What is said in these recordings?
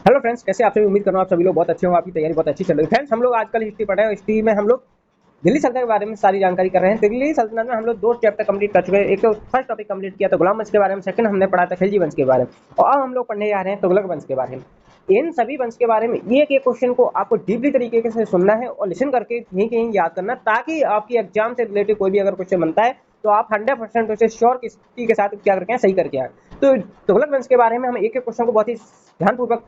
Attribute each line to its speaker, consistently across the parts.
Speaker 1: Hello friends, कैसे आप सभी। उम्मीद कर रहा हूँ आप सभी लोग बहुत अच्छे हो, आपकी तैयारी बहुत अच्छी चल रही है। फ्रेंड्स, हम लोग आजकल हिस्ट्री पढ़ रहे हैं। हिस्ट्री में हम लोग दिल्ली सल्तनत के बारे में सारी जानकारी कर रहे हैं। दिल्ली सल्तनत में हम लोग दो चैप्टर कंप्लीट कर चुके हैं। एक तो फर्स्ट टॉपिक कंप्लीट किया था गुलाम वंश के बारे में, सेकंड हमने पढ़ा था खिलजी वंश के बारे में, और अब हम लोग पढ़ने जा रहे हैं तुगलक वंश के बारे में। इन सभी वंश के बारे में एक एक क्वेश्चन को आपको डीपली तरीके से सुनना है और लिसन करके कहीं कहीं याद करना, ताकि आपकी एग्जाम से रिलेटेड कोई भी अगर क्वेश्चन बनता है तो आप 100% उसे श्योर के साथ क्या करके सही करके आए। तो तुगलक वंश के बारे में हम एक एक क्वेश्चन को बहुत ही ध्यानपूर्वक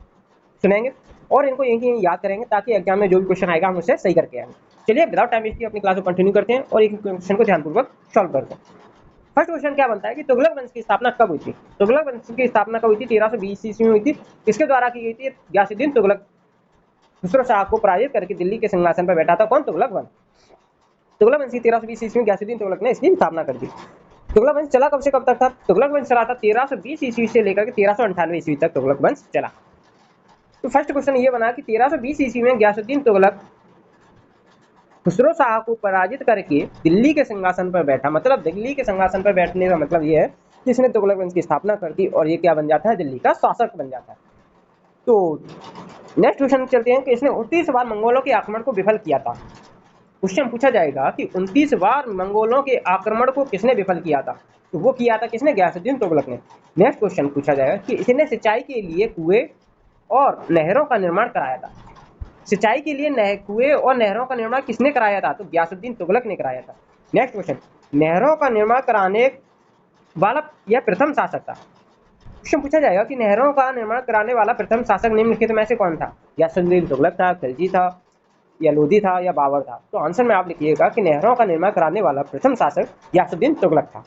Speaker 1: सुनेंगे और इनको यहीं याद करेंगे, ताकि एग्जाम में जो भी क्वेश्चन आएगा हम उससे सही करके आएंगे। चलिए विदाउट टाइम वेस्ट अपनी क्लास को कंटिन्यू करते हैं और एक क्वेश्चन को ध्यानपूर्वक सॉल्व करते हैं। फर्स्ट क्वेश्चन क्या बनता है कि तुगलक वंश की स्थापना कब हुई थी। तुगलक वंश की स्थापना कब हुई थी? 1320 ईस्वी में हुई थी। किसके द्वारा की गई थी? गयासुद्दीन तुगलक खुसरो शाह को पराजित करके दिल्ली के सिंहासन पर बैठा था। कौन? तुगलक वंश। तुगलक वंश की 1320 ईस्वी में गयासुद्दीन तुगलक ने इसकी स्थापना कर दी। तुगलक वंश चला कब से कब तक था? तुगलक वंश चला था 1320 ईस्वी से लेकर के 1398 ईस्वी तक तुगलक वंश चला। तो फर्स्ट क्वेश्चन ये बना कि 1320 ईस्वी में गयासुद्दीन तुगलक खुसरो शाह को पराजित करके दिल्ली के सिंहासन पर बैठा। मतलब दिल्ली के सिंहासन पर बैठने का मतलब ये है कि इसने तुगलक वंश की स्थापना कर दी और ये क्या बन जाता है? दिल्ली का शासक बन जाता है। तो नेक्स्ट क्वेश्चन चलते हैं कि इसने 29 बार मंगोलों के आक्रमण को विफल किया था। क्वेश्चन पूछा जाएगा कि 29 बार मंगोलों के आक्रमण को किसने विफल किया था? तो वो किया था किसने? गयासुद्दीन तुगलक ने। नेक्स्ट क्वेश्चन पूछा जाएगा कि इसने सिंचाई के लिए कुएं और नहरों का निर्माण कराया था। सिंचाई के लिए कुएं और नहरों का निर्माण किसने कराया था? तो गयासुद्दीन तुगलक ने कराया था। नेक्स्ट क्वेश्चन, नहरों का निर्माण कराने वाला यह प्रथम शासक था। क्वेश्चन पूछा जाएगा कि नहरों का निर्माण कराने वाला प्रथम शासक निम्नलिखित में से कौन था? गयासुद्दीन तुगलक था, खिलजी था, या लोधी था, या बाबर था? तो आंसर में आप लिखिएगा कि नहरों का निर्माण कराने वाला प्रथम शासक गयासुद्दीन तुगलक था।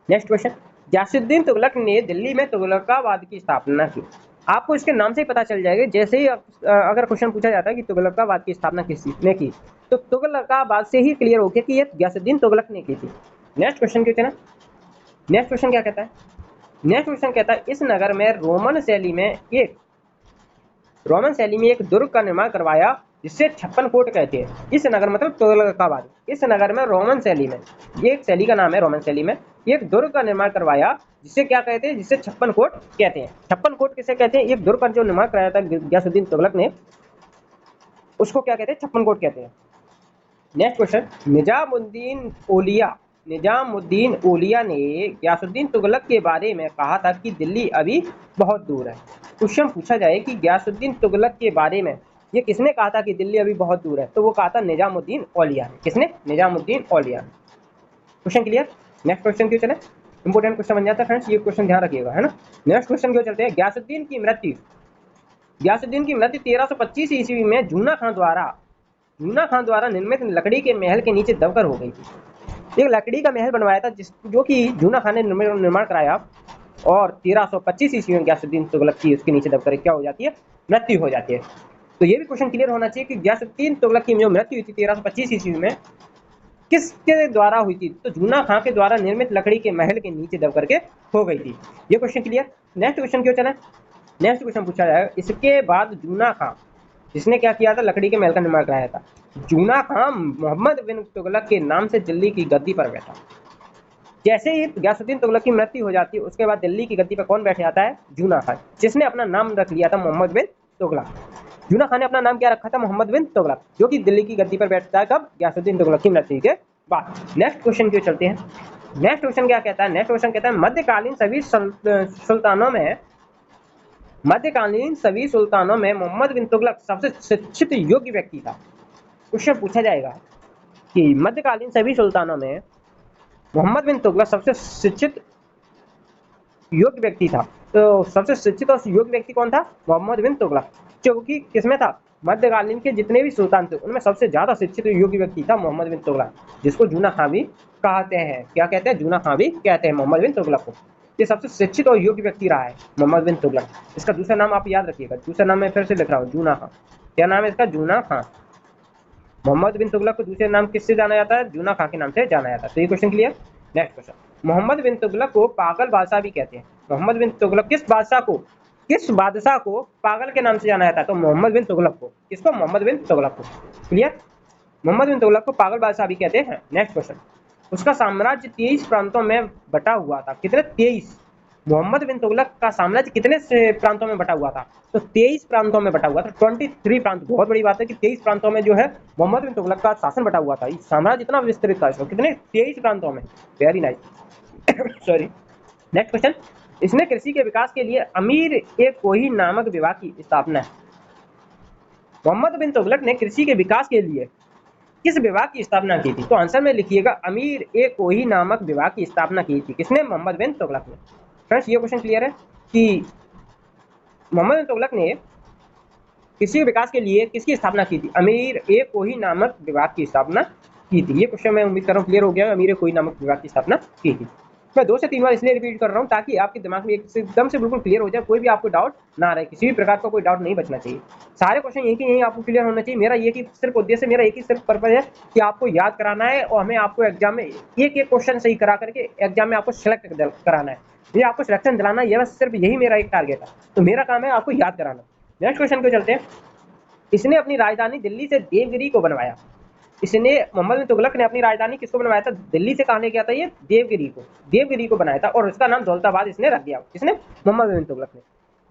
Speaker 1: नेक्स्ट क्वेश्चन, गयासुद्दीन तुगलक ने दिल्ली में तुगलकाबाद की स्थापना की। आपको इसके नाम से ही पता चल जाएगा। जैसे ही अगर क्वेश्चन पूछा जाता है कि तुगलकाबाद की स्थापना किसने की, तो तुगलकाबाद से ही क्लियर हो गया कि ये गयासुद्दीन तुगलक ने की थी। नेक्स्ट क्वेश्चन क्यों चला? नेक्स्ट क्वेश्चन क्या कहता है? नेक्स्ट क्वेश्चन कहता है इस नगर में रोमन शैली में एक दुर्ग का निर्माण करवाया जिससे 56 कोट कहते हैं। इस नगर मतलब तुगलकाबाद, इस नगर में रोमन शैली में, एक शैली का नाम है रोमन शैली में, एक दुर्ग का निर्माण करवाया जिससे क्या कहते हैं? जिससे 56 कोट कहते हैं। 56 कोट किसे कहते हैं? एक दुर्ग का जो निर्माण कराया था गयासुद्दीन तुगलक ने, उसको क्या कहते हैं? 56 कोट कहते हैं। नेक्स्ट क्वेश्चन, निजामुद्दीन औलिया ने गयासुद्दीन तुगलक के बारे में कहा था कि दिल्ली अभी बहुत दूर है। क्वेश्चन पूछा जाए कि गयासुद्दीन तुगलक के बारे में ये किसने कहा था कि दिल्ली अभी बहुत दूर है? तो वो कहा था निजामुद्दीन औलिया ने। किसने? Nizamuddin Auliya. Question clear? Next question क्यों चले? इंपोर्टेंट क्वेश्चन बन जाता है फ्रेंड्स, ये क्वेश्चन ध्यान रखिएगा, है ना। नेक्स्ट क्वेश्चन क्यों चलते हैं? गयासुद्दीन की मृत्यु 1325 ईस्वी में जूना खान द्वारा निर्मित लकड़ी के महल के नीचे दबकर हो गई थी। एक लकड़ी का महल बनवाया था जो कि जूना खान ने निर्माण कराया, और 1325 ईस्वी में गयासुद्दीन तुगलक की उसके नीचे दबकर क्या हो जाती है? मृत्यु हो जाती है। तो ये भी क्वेश्चन क्लियर होना चाहिए कि गयासुद्दीन तुगलक की जो मृत्यु हुई थी 1325 ईस्वी में, किसके द्वारा हुई थी? तो जूना खान के द्वारा निर्मित लकड़ी के महल के नीचे दब करके हो गई थी। ये क्वेश्चन क्लियर? नेक्स्ट क्वेश्चन क्यों चला? नेक्स्ट क्वेश्चन पूछा जाएगा इसके बाद जूना खान, जिसने क्या किया था? लकड़ी के महल का निर्माण कराया था। जूना खान मोहम्मद बिन तुगलक के नाम से दिल्ली की गद्दी पर बैठा। जैसे ही गयासुद्दीन तुगलक की मृत्यु हो जाती है, उसके बाद दिल्ली की गद्दी पर कौन बैठ जाता है? जूना खान, जिसने अपना नाम रख लिया था मोहम्मद बिन तुगलक। जूना खान ने अपना नाम क्या रखा था? मोहम्मद बिन तुगलक, जो कि दिल्ली की गद्दी पर बैठता है कब? गयासुद्दीन तुगलक की मृत्यु के बाद। नेक्स्ट क्वेश्चन क्यों चलते हैं? नेक्स्ट क्वेश्चन क्या कहता है? नेक्स्ट क्वेश्चन कहता है मध्यकालीन सभी सुल्तानों में मोहम्मद बिन तुगलक सबसे शिक्षित योग्य व्यक्ति था। क्वेश्चन पूछा जाएगा कि मध्यकालीन सभी सुल्तानों में मोहम्मद बिन तुगलक सबसे शिक्षित योग्य व्यक्ति था। तो सबसे शिक्षित और योग्य व्यक्ति कौन था? मोहम्मद बिन तुगलक, जो कि किसमें था? मध्यकालीन के जितने भी सुल्तान थे उनमें सबसे ज्यादा शिक्षित योग्य व्यक्ति था मोहम्मद बिन तुगलक, जिसको जूना खां भी कहते हैं। क्या कहते हैं? जूना खां भी कहते हैं मोहम्मद बिन तुगलक को। ये सबसे शिक्षित और योग्य व्यक्ति रहा है मोहम्मद बिन तुगलक। इसका दूसरा नाम आप याद रखिएगा, दूसरा नाम मैं फिर से लिख रहा हूँ, जूना खां। क्या नाम है इसका? जूना खां। मोहम्मद बिन तुगलक को दूसरे नाम किससे जाना जाता है? जूना खां के नाम से जाना जाता है। तो ये question clear? Next question, Mohammad bin Tughlaq को पागल बादशाह भी कहते हैं। मोहम्मद बिन तुगलक किस बादशाह को पागल के नाम से जाना जाता है? तो मोहम्मद बिन तुगलक को। किसको? मोहम्मद बिन तुगलक को। क्लियर? मोहम्मद बिन तुगलक को पागल बादशाह भी कहते हैं। नेक्स्ट क्वेश्चन, उसका साम्राज्य 23 प्रांतों में बटा हुआ था। कितने? 23। मोहम्मद बिन तुगलक का साम्राज्य कितने प्रांतों में बटा हुआ था? तो 23 प्रांतों में बटा हुआ था। 23 प्रांत, बहुत बड़ी बात है कि 23 प्रांतों में जो है मोहम्मद बिन तुगलक का शासन बटा हुआ था। साम्राज्य इतना विस्तृत था इसमें, कितने 23 प्रांतों में। Very nice sorry. Next question, इसने कृषि के विकास के लिए अमीर ए कोही नामक विभाग की स्थापना, मोहम्मद बिन तुगलक ने कृषि के विकास के लिए किस विभाग की स्थापना की थी? तो आंसर में लिखिएगा अमीर ए कोही नामक विभाग की स्थापना की थी। किसने? मोहम्मद बिन तुगलक ने। फ्रेंड्स ये क्वेश्चन क्लियर है कि मोहम्मद बिन तुगलक ने कृषि के विकास के लिए किसकी स्थापना की थी? अमीर ए कोही नामक विभाग की स्थापना की थी। ये क्वेश्चन मैं उम्मीद कर रहा हूँ क्लियर हो गया है। अमीर ए कोही नामक विभाग की स्थापना की थी। मैं 2 से 3 बार इसलिए रिपीट कर रहा हूँ ताकि आपके दिमाग में एकदम से बिल्कुल क्लियर हो जाए, कोई भी आपको डाउट ना रहे, किसी भी प्रकार का कोई डाउट नहीं बचना चाहिए। सारे क्वेश्चन यही के यही आपको क्लियर होना चाहिए। मेरा ये कि सिर्फ उद्देश्य, मेरा एक ही सिर्फ पर्पज है कि आपको याद कराना है और हमें आपको एग्जाम में एक एक क्वेश्चन सही करा करके एग्जाम में आपको सेलेक्ट कराना है। ये आपको सिलेक्शन दिलाना है, ये बस सिर्फ यही मेरा एक टारगेट है। तो मेरा काम है आपको याद कराना। नेक्स्ट क्वेश्चन को चलते हैं। इसने अपनी राजधानी दिल्ली से देवगिरी को बनवाया। इसने, मोहम्मद बिन तुगलक ने अपनी राजधानी किसको बनवाया था? दिल्ली से कहाँ ले गया था? ये देवगिरी को बनाया था और उसका नाम दौलताबाद इसने रख दिया। किसने? मोहम्मद बिन तुगलक ने।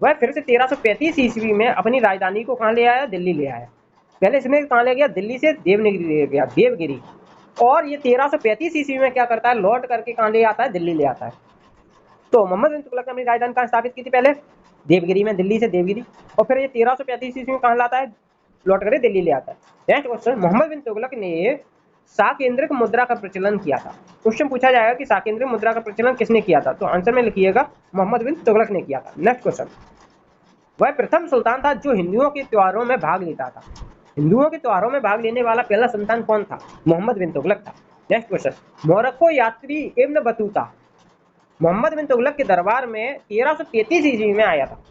Speaker 1: वह फिर से 1335 ईस्वी में अपनी राजधानी को कहाँ ले आया? दिल्ली ले आया। पहले इसने कहाँ ले गया? दिल्ली से देवगिरी ले गया, देवगिरी। और ये 1335 ईस्वी में क्या करता है? लौट करके कहाँ ले आता है? दिल्ली ले आता है। तो मोहम्मद बिन तुगलक ने अपनी राजधानी कहाँ स्थापित की थी? पहले देवगिरी में, दिल्ली से देवगिरी। और फिर ये 1335 ईस्वी में कहाँ लाता है? लौट कर दिल्ली ले आता है। नेक्स्ट क्वेश्चन, मोहम्मद बिन तुगलक ने साकेंद्रिक मुद्रा का प्रचलन किया था। क्वेश्चन पूछा जाएगा कि साकेंद्रिक मुद्रा का प्रचलन किसने किया था? तो आंसर में लिखिएगा मोहम्मद बिन तुगलक ने किया था। नेक्स्ट क्वेश्चन, वह प्रथम सुल्तान था जो हिंदुओं के त्योहारों में भाग लेता था। हिंदुओं के त्योहारों में भाग लेने वाला पहला सुल्तान कौन था? मोहम्मद बिन तुगलक था। नेक्स्ट क्वेश्चन, मोरक्को यात्री इब्न बतूता मोहम्मद बिन तुगलक के दरबार में 1333 ईस्वी में आया था।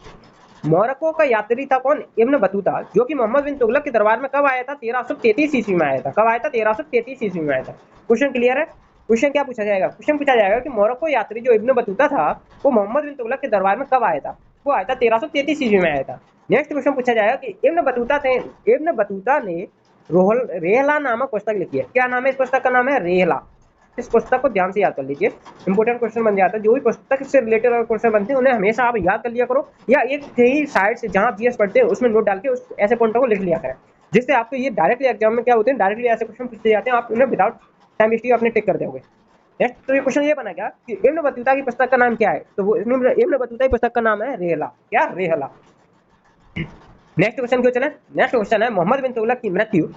Speaker 1: मोरक्को का यात्री था कौन? इब्न बतूता, जो कि मोहम्मद बिन तुगलक के दरबार में कब आया था? 1333 ईस्वी में आया था। कब आया था? 1333 ईस्वी में आया था। क्वेश्चन क्लियर है? क्वेश्चन क्या पूछा जाएगा? क्वेश्चन पूछा जाएगा कि मोरक्को यात्री जो इब्न बतूता था वो मोहम्मद बिन तुगलक के दरबार में कब आया था? वो आया था 1333 ईस्वी में आया था। नेक्स्ट क्वेश्चन पूछा जाएगा कि इब्न बतूता ने रेहला नामक पुस्तक लिखी है। क्या नाम है इस पुस्तक का? नाम है रेहला। इस पुस्तक को ध्यान से याद कर लीजिए, इंपोर्टेंट क्वेश्चन बन जाता है। जो भी पुस्तक से रिलेटेड क्वेश्चन बनते हैं उन्हें हमेशा आप याद कर लिया करो, या एक ही साइड से जहां जीएस पढ़ते हैं उसमें नोट डाल के उस ऐसे पॉइंटों को लिख लिया करें, जिससे आपको ये डायरेक्टली एग्जाम में क्या होते हैं, डायरेक्टली ऐसे क्वेश्चन पूछते जाते हैं, आप उन्हें विदाउट टाइम वेस्टिंग अपने टिक कर दोगे। नेक्स्ट तो ये क्वेश्चन ये बना क्या कि इब्न बतूता की पुस्तक का नाम क्या है? तो वो इब्न बतूता की पुस्तक का नाम है रेहला। क्या? रेहला। नेक्स्ट क्वेश्चन क्यों चले? नेक्स्ट क्वेश्चन है, मोहम्मद बिन तुगलक की मृत्यु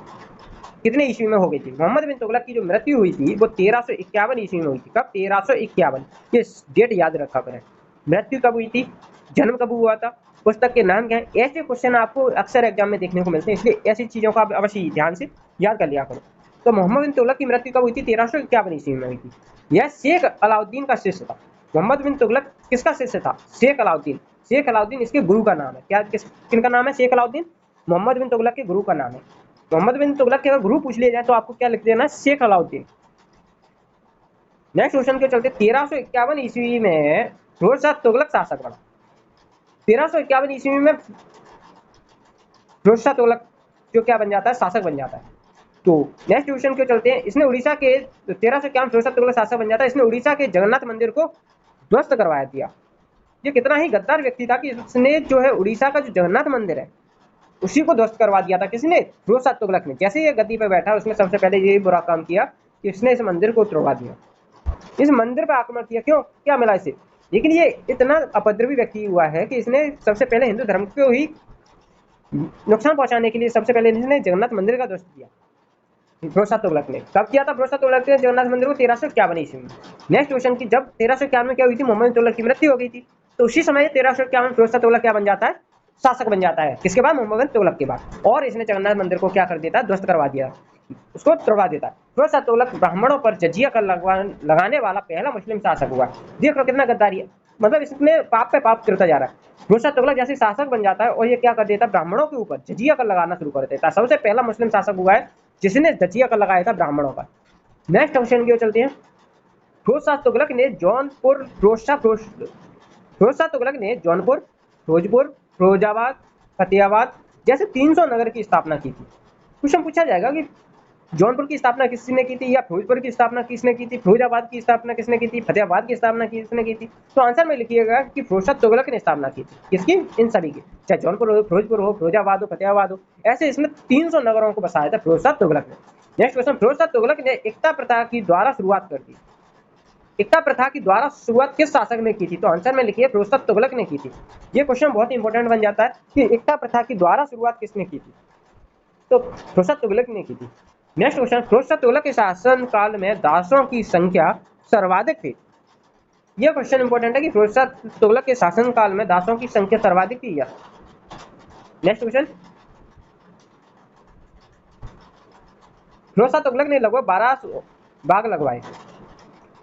Speaker 1: कितने ईस्वी में हो गई थी? मोहम्मद बिन तुगलक की जो मृत्यु हुई थी वो 1351 ईस्वी में हुई थी। कब? 1351। ये डेट याद रखा करें। मृत्यु कब हुई थी? जन्म कब हुआ था? पुस्तक के नाम क्या है? ऐसे क्वेश्चन आपको अक्सर एग्जाम में देखने को मिलते हैं, इसलिए ऐसी चीजों का आप अवश्य ध्यान से याद कर लिया करो। तो मोहम्मद बिन तुगलक की मृत्यु कब हुई थी? 1351 ईस्वी में हुई थी। यह शेख अलाउद्दीन का शिष्य था। मोहम्मद बिन तुगलक किसका शिष्य था? शेख अलाउद्दीन। शेख अलाउद्दीन इसके गुरु का नाम है। क्या? किनका नाम है? शेख अलाउद्दीन मोहम्मद बिन तुगलक के गुरु का नाम है। मोहम्मद बिन तुगलक के अगर गुरु पूछ लिया जाए तो आपको क्या लिख देना? शेख अलाउद्दीन। नेक्स्ट क्वेश्चन के चलते, 1351 ईस्वी में फिरोज शाह तुगलक शासक बना। 1351 ईस्वी में फिरोज शाह तुगलक जो क्या बन जाता है? शासक बन जाता है। तो नेक्स्ट क्वेश्चन के चलते हैं, इसने उड़ीसा के 1351 फिरोज शाह तुगलक शासक बन जाता है। इसने उड़ीसा के जगन्नाथ मंदिर को ध्वस्त करवाया दिया। ये कितना ही गद्दार व्यक्ति था कि इसने जो है उड़ीसा का जो जगन्नाथ मंदिर है उसी को ध्वस्त करवा दिया था। किसने? फिरोज शाह तुगलक ने। जैसे ये गद्दी पे बैठा उसने सबसे पहले यही बुरा काम किया कि इसने इस मंदिर को तोड़वा दिया, इस मंदिर पर आक्रमण किया। क्यों? क्या मिला इसे? लेकिन ये इतना अपद्रवी व्यक्ति हुआ है कि इसने सबसे पहले हिंदू धर्म को ही नुकसान पहुंचाने के लिए सबसे पहले इसने जगन्नाथ मंदिर का ध्वस्त किया, फिरोज शाह तुगलक ने। कब किया था फिरोज शाह तुगलक ने जगन्नाथ मंदिर को? 1351 ईस्वी में। नेक्स्ट क्वेश्चन की, जब 1351 में क्या हुई थी? मोहम्मद बिन तुगलक की मृत्यु हो गई थी। तो उसी समय 1351 फिरोज शाह तुगलक क्या बन जाता है? शासक बन जाता है। किसके बाद? मोहम्मद बिन तुगलक के बाद। और इसने जगन्नाथ मंदिर को क्या कर देता है? ध्वस्त करवा दिया, उसको तोड़वा देता है। फिरोज शाह तुगलक ब्राह्मणों पर जजिया कर लगाने वाला पहला मुस्लिम शासक हुआ। देख लो कितना गद्दारी है, मतलब इसमें पाप पे पाप करता जा रहा है। फिरोज शाह तुगलक जैसे शासक बन जाता है और ये क्या कर देता है? ब्राह्मणों के ऊपर जजिया कर लगाना शुरू कर देता है। सबसे पहला मुस्लिम शासक हुआ है जिसने जजिया कर लगाया था ब्राह्मणों पर। नेक्स्ट क्वेश्चन की ओर चलते हैं। फिरोज शाह तुगलक ने जौनपुर फिरोजपुर, फिरोजाबाद, फतेहाबाद जैसे 300 नगर की स्थापना की थी। क्वेश्चन पूछा जाएगा कि जौनपुर की स्थापना किसने की थी, या फिरोजपुर की स्थापना किसने की थी, फिरोजाबाद की स्थापना किसने की थी, फतेहाबाद की स्थापना किसने की थी। तो आंसर में लिखिएगा कि फिरोज शाह तुगलक ने स्थापना की थी। किसकी? इन सभी की, चाहे जौनपुर हो, फिरोजपुर हो, फिरोजाबाद हो, फतेहाबाद हो, ऐसे इसमें 300 नगरों को बसाया था फिरोज शाह तुगलक ने। नेक्स्ट क्वेश्चन, फिरोज शाह तुगलक ने एकता प्रथा की द्वारा शुरुआत कर दी। एकता प्रथा की द्वारा शुरुआत किस शासक ने की थी? तो आंसर में लिखिए फिरोज शाह तुगलक ने की थी। ये क्वेश्चन बहुत इंपॉर्टेंट बन जाता है कि एकता प्रथा की द्वारा शुरुआत किसने की थी? तो फिरोज शाह तुगलक ने की थी। नेक्स्ट क्वेश्चन, फिरोज शाह तुगलक के शासन काल में दासों की संख्या सर्वाधिक थी। यह क्वेश्चन इंपॉर्टेंट है कि फिरोज शाह तुगलक के शासन काल में दासों की संख्या सर्वाधिक थी या। नेक्स्ट क्वेश्चन, फिरोज शाह तुगलक ने लगभग 1200 बाग लगवाए।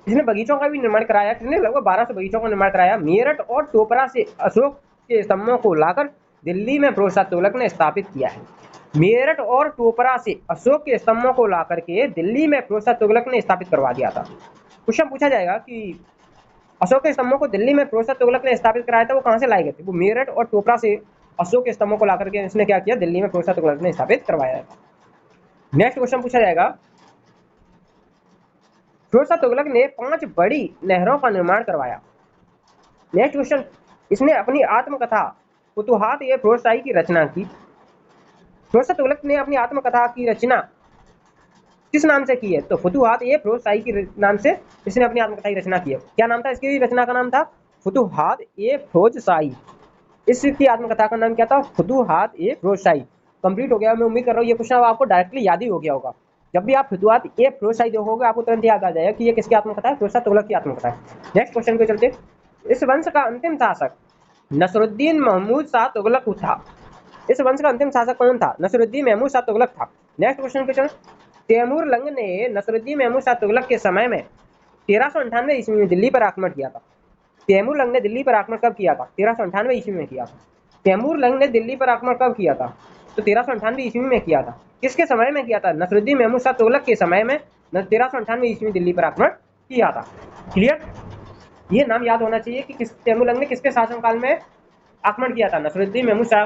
Speaker 1: इसने बगीचों का भी निर्माण कराया। किसने? लगभग 1200 बगीचों का निर्माण कराया। मेरठ और टोपरा से अशोक के स्तंभों को लाकर दिल्ली में फिरोज शाह तुगलक ने स्थापित किया है। मेरठ और टोपरा से अशोक के स्तंभों को ला करके दिल्ली में फिरोज शाह तुगलक ने स्थापित करवा दिया था। क्वेश्चन पूछा जाएगा कि अशोक के स्तंभों को दिल्ली में फिरोज शाह तुगलक ने स्थापित कराया था, वो कहां से लाए गए थे? वो मेरठ और टोपरा से अशोक के स्तंभों को ला करके इसने क्या किया? दिल्ली में फिरोज शाह तुगलक ने स्थापित करवाया था। नेक्स्ट क्वेश्चन पूछा जाएगा, फिरोज शाह तुगलक ने 5 बड़ी नहरों का निर्माण करवाया। नेक्स्ट क्वेश्चन, इसने अपनी आत्मकथा फुतुहात ए फिरोजशाही की रचना की। फिरोज शाह तुगलक ने अपनी आत्मकथा की रचना किस नाम से की है? तो फुतुहात ए फिरोजशाही के नाम से इसने अपनी आत्मकथा की रचना की है। क्या नाम था इसकी रचना का? नाम था फुतुहात ए फिरोजशाही। इसकी आत्मकथा का नाम क्या था? फुतुहात ए फिरोजशाही। कंप्लीट हो गया। मैं उम्मीद कर रहा हूँ ये क्वेश्चन आपको डायरेक्टली याद ही हो गया होगा। जब भी आप फुतुहात ए फिरोजशाही देखोगे आपको तुरंत याद आ जाएगा कि ये किसकी आत्मकथा है? फिरोज शाह तुगलक की आत्मकथा है। नेक्स्ट क्वेश्चन पे चलते। इस वंश का अंतिम शासक नसरुद्दीन महमूद शाह तुगलक था। इस वंश का अंतिम शासक कौन था? नसरुद्दीन महमूद शाह तुगलक था। नेक्स्ट क्वेश्चन पे चलो। तैमूर लंग ने नसरुद्दीन महमूद शाह तुगलक के समय में 1398 ईस्वी में दिल्ली पर आक्रमण किया था। तैमूर लंग ने दिल्ली पर आक्रमण कब किया था? 1398 ईस्वी में किया था। तैमूर लंग ने दिल्ली पर आक्रमण कब किया था? तो 1398 ईस्वी में किया था। किसके समय में किया था? नसरुद्दीन महमूद शाह तुगलक के समय में 1398 ईस्वी में दिल्ली पर आक्रमण किया था। क्लियर? ये नाम याद होना चाहिए कि तैमूर लंग ने किसके शासनकाल में आक्रमण किया था? नसरुद्दीन महमूद शाह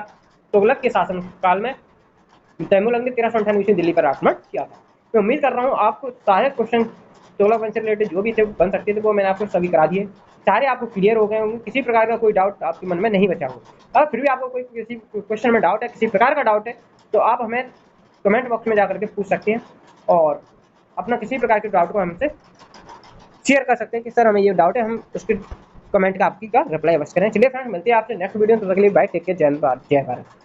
Speaker 1: तुगलक के शासनकाल में तैमूर लंग ने 1398 ईस्वी में दिल्ली पर आक्रमण किया था। मैं उम्मीद कर रहा हूँ आपको सारे क्वेश्चन तुगलक वंश से रिलेटेड जो भी थे बन सकते थे वो मैंने आपको सभी करा दिए। सारे आपको क्लियर हो गए होंगे। किसी प्रकार का कोई डाउट आपके मन में नहीं बचा होगा। अगर फिर भी आपको कोई किसी क्वेश्चन में डाउट है, किसी प्रकार का डाउट है, तो आप हमें कमेंट बॉक्स में जाकर के पूछ सकते हैं और अपना किसी प्रकार के डाउट को हमसे शेयर कर सकते हैं कि सर हमें ये डाउट है, हम उसके कमेंट का आपकी का रिप्लाई अवश्य करें। चलिए फ्रेंड्स, मिलते हैं आपसे नेक्स्ट वीडियो में। तब तक के लिए बाय, टेक केयर, जय भारत।